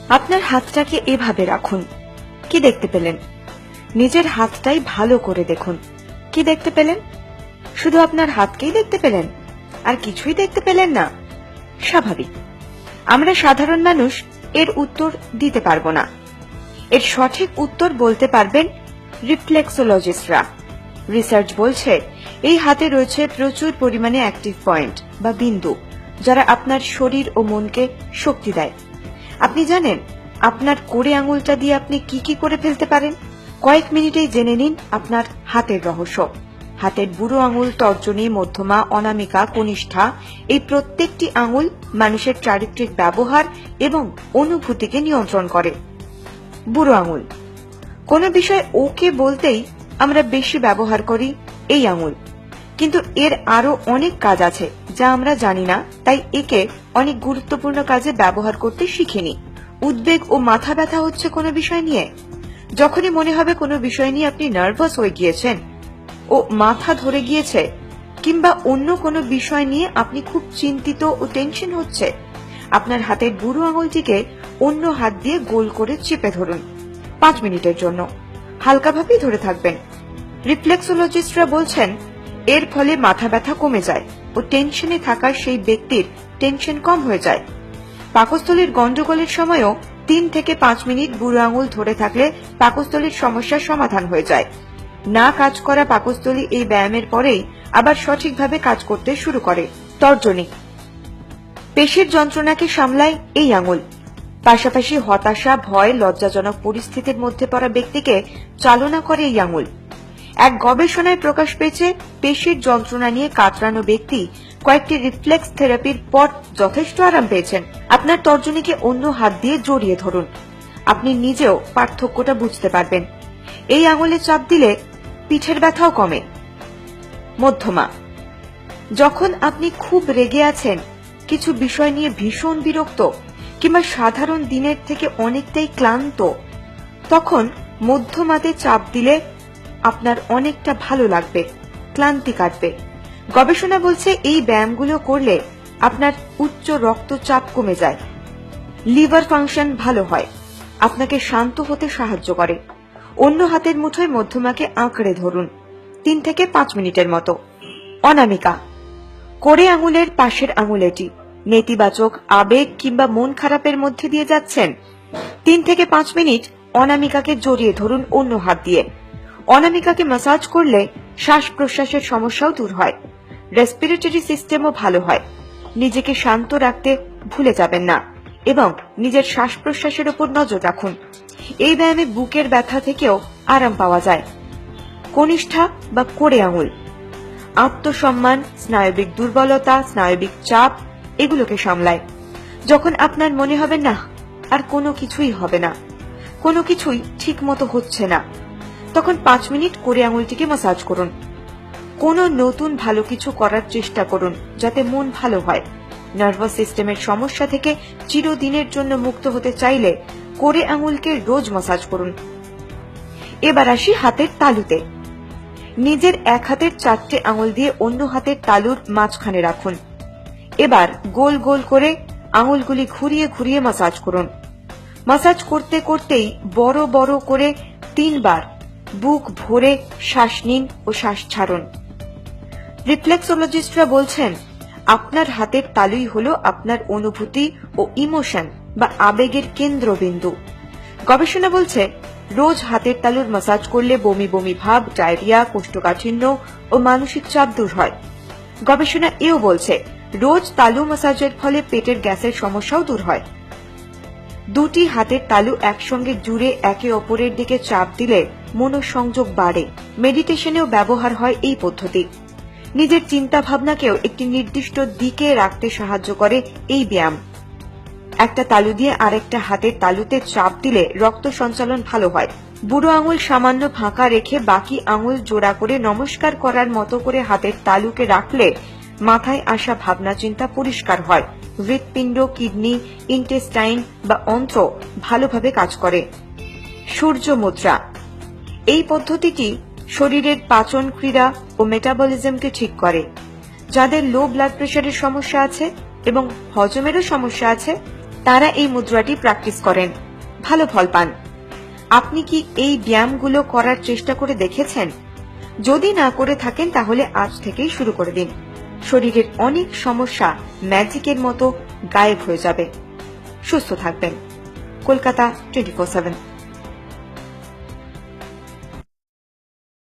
আপনার হাতটাকে এভাবে রাখুন। কি দেখতে পেলেন? নিজের হাতটাই ভালো করে দেখুন। কি দেখতে পেলেন? শুধু আপনার হাতকেই দেখতে পেলেন, আর কিছুই দেখতে পেলেন না? স্বাভাবিক। আমরা সাধারণ মানুষ এর উত্তর দিতে পারবো না। এর সঠিক উত্তর বলতে পারবেন রিফ্লেক্সোলজিস্টরা। রিসার্চ বলছে এই হাতে রয়েছে প্রচুর পরিমাণে অ্যাক্টিভ পয়েন্ট বা বিন্দু, যারা আপনার শরীর ও মনকে শক্তি দেয়। আপনি জানেন আপনার কোড়ে আঙুলটা দিয়ে আপনি কি কি করে ফেলতে পারেন? কয়েক মিনিটেই জেনে নিন আপনার হাতের রহস্য। হাতের বুড়ো আঙুল, তর্জনী, মধ্যমা, অনামিকা, কনিষ্ঠা, এই প্রত্যেকটি আঙুল মানুষের চারিত্রিক ব্যবহার এবং অনুভূতিকে নিয়ন্ত্রণ করে। বুড়ো আঙুল। কোনো বিষয় ওকে বলতেই আমরা বেশি ব্যবহার করি এই আঙুল, কিন্তু এর আরো অনেক কাজ আছে যা আমরা জানি না, তাই একে অনেক গুরুত্বপূর্ণ কাজে ব্যবহার করতে শিখিনি। উদ্বেগ ও মাথা ব্যথা হচ্ছে কোনো বিষয় নিয়ে, যখনই মনে হবে কোনো বিষয় নিয়ে আপনি নার্ভাস হয়ে গিয়েছেন ও মাথা ধরে গিয়েছে, কিংবা অন্য কোনো বিষয় নিয়ে আপনি খুব চিন্তিত ও টেনশন হচ্ছে, আপনার হাতের বুড়ো আঙুলটিকে অন্য হাত দিয়ে গোল করে চেপে ধরুন 5 মিনিটের জন্য। হালকাভাবেই ধরে থাকবেন। রিফ্লেক্সোলজিস্টরা বলছেন এর ফলে মাথা ব্যথা কমে যায় ও টেনশনে থাকার সেই ব্যক্তির টেনশন কম হয়ে যায়। পাকস্থলীর গন্ডগোলের সময়ও 3 থেকে 5 মিনিট বুড়ো আঙুল ধরে থাকলে পাকস্থলীর সমস্যার সমাধান হয়ে যায়। না কাজ করা পাকস্থলী এই ব্যায়ামের পরেই আবার সঠিকভাবে কাজ করতে শুরু করে। তর্জনী। পেশির যন্ত্রণাকে সামলায় এই আঙুল। পাশাপাশি হতাশা, ভয়, লজ্জাজনক পরিস্থিতির মধ্যে পড়া ব্যক্তিকে চালনা করে এই আঙুল। এক গবেষণায় প্রকাশ পেয়েছে পেশির যন্ত্রণা নিয়ে কাতরানো ব্যক্তি কয়েকটি রিফ্লেক্স থেরাপির পর যথেষ্ট আরাম পেয়েছেন। আপনার তর্জনীকে অন্য হাত দিয়ে জড়িয়ে ধরুন। আপনি নিজেও পার্থক্যটা বুঝতে পারবেন। এই আঙুলে চাপ দিলে পিঠের ব্যথাও কমে। মধ্যমা। যখন আপনি খুব রেগে আছেন, কিছু বিষয় নিয়ে ভীষণ বিরক্ত, কিংবা সাধারণ দিনের থেকে অনেকটাই ক্লান্ত, তখন মধ্যমাতে চাপ দিলে আপনার অনেকটা ভালো লাগবে, ক্লান্তি কাটবে। গবেষণা বলছে এই ব্যায়ামগুলো করলে আপনার উচ্চ রক্তচাপ কমে যায়, লিভার ফাংশন ভালো হয়, আপনাকে শান্ত হতে সাহায্য করে। অন্য হাতের মুঠোয় মধ্যমাকে আঁকড়ে ধরুন 3 থেকে 5 মিনিটের মতো। অনামিকা। কোড়ে আঙুলের পাশের আঙুল এটি। নেতিবাচক আবেগ কিংবা মন খারাপের মধ্যে দিয়ে যাচ্ছেন, 3 থেকে 5 মিনিট অনামিকাকে জড়িয়ে ধরুন অন্য হাত দিয়ে। অনামিকাকে ম্যাসাজ করলে শ্বাস প্রশ্বাসের সমস্যাও দূর হয়, রেসপিরেটরি সিস্টেমও ভালো হয়। নিজেকে শান্ত রাখতে ভুলে যাবেন না এবং নিজের শ্বাস প্রশ্বাসের উপর নজর রাখুন। এই ব্যায়ামে বুকের ব্যথা থেকেও আরাম পাওয়া যায়। কনিষ্ঠা বা কোড়ে আঙুল। আত্মসম্মান, স্নায়বিক দুর্বলতা, স্নায়বিক চাপ এগুলোকে সামলায়। যখন আপনার মনে হবে না আর কোনো কিছুই হবে না, কোনো কিছুই ঠিক মতো হচ্ছে না, তখন 5 মিনিট কোড়ে আঙুলটিকে ম্যাসাজ করুন। কোনো নতুন ভালো কিছু করার চেষ্টা করুন যাতে মন ভালো হয়। নার্ভাস সিস্টেমের সমস্যা থেকে চিরদিনের জন্য মুক্ত হতে চাইলে কোড়ে আঙুলকে রোজ ম্যাসাজ করুন। এবার আসি হাতের তালুতে। নিজের এক হাতের 4টে আঙুল দিয়ে অন্য হাতের তালুর মাঝখানে রাখুন। এবার গোল গোল করে আঙুলগুলি ঘুরিয়ে ঘুরিয়ে ম্যাসাজ করুন। ম্যাসাজ করতে করতেই বড় বড় করে 3 বার বুক ভরে শ্বাস নিন ও শ্বাস ছাড়ুন। রিফ্লেক্সোলজিস্টরা বলছেন আপনার হাতের তালুই হলো আপনার অনুভূতি ও ইমোশন বা আবেগের কেন্দ্রবিন্দু। গবেষণা বলছে রোজ হাতের তালুর ম্যাসাজ করলে বমি বমি ভাব, ডায়রিয়া, কোষ্ঠকাঠিন্য ও মানসিক চাপ দূর হয়। গবেষণা এও বলছে রোজ তালু ম্যাসাজের ফলে পেটের গ্যাসের সমস্যাও দূর হয়। দুটি হাতের তালু একসঙ্গে জুড়ে একে অপরের দিকে চাপ দিলে মনোসংযোগ বাড়ে। মেডিটেশনেও ব্যবহার হয় এই পদ্ধতি। নিজের চিন্তা ভাবনাকেও একটি নির্দিষ্ট দিকে রাখতে সাহায্য করে এই ব্যায়াম। একটা তালু দিয়ে আরেকটা হাতের তালুতে চাপ দিলে রক্ত সঞ্চালন ভালো হয়। বুড়ো আঙুল সামান্য ফাঁকা রেখে বাকি আঙুল জোড়া করে নমস্কার করার মতো করে হাতের তালুকে রাখলে মাথায় আসা ভাবনা চিন্তা পরিষ্কার হয়। হৃৎপিণ্ড, কিডনি, ইন্টেস্টাইন বা অন্ত্র ভালোভাবে কাজ করে। সূর্য মুদ্রা। এই পদ্ধতিটি শরীরের পাচন ক্রিয়া ও মেটাবলিজমকে ঠিক করে। যাদের লো ব্লাড প্রেশারের সমস্যা আছে এবং হজমেরও সমস্যা আছে তারা এই মুদ্রাটি প্র্যাকটিস করেন, ভালো ফল পান। আপনি কি এই ব্যায়ামগুলো করার চেষ্টা করে দেখেছেন? যদি না করে থাকেন তাহলে আজ থেকেই শুরু করে দিন। শরীরের অনেক সমস্যা ম্যাজিকের মতো গায়েব হয়ে যাবে। সুস্থ থাকবেন। কলকাতা 24/7।